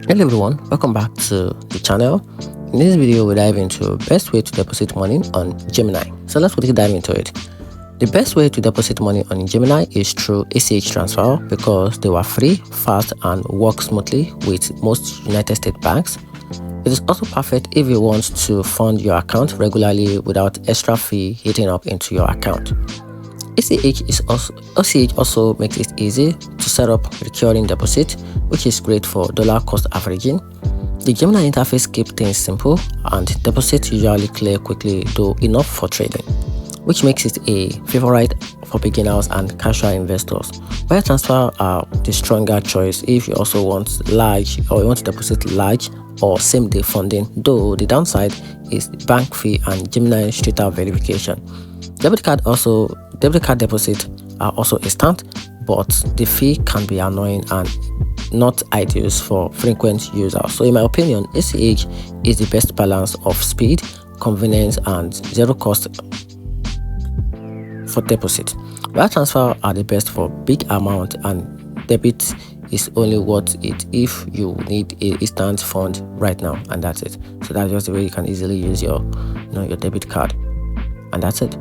Hello everyone, welcome back to the channel. In this video we dive into best way to deposit money on Gemini. So let's quickly dive into it. The best way to deposit money on Gemini is through ACH transfer because they were free, fast and work smoothly with most United States banks. It is also perfect if you want to fund your account regularly without extra fee hitting up into your account. ACH also makes it easy to set up recurring deposit, which is great for dollar cost averaging. The Gemini interface keeps things simple and deposits usually clear quickly, though enough for trading, which makes it a favorite for beginners and casual investors. Wire transfer are the stronger choice if you also want large or you want to deposit large or same-day funding, though the downside is bank fee and Gemini straight-out verification. Debit card deposit are also instant, but the fee can be annoying and not ideal for frequent users. So in my opinion, ACH is the best balance of speed, convenience and zero cost for deposit. Wire transfer are the best for big amount, and debit is only worth it if you need a instant fund right now, and that's it. So that's just the way you can easily use your debit card, and that's it.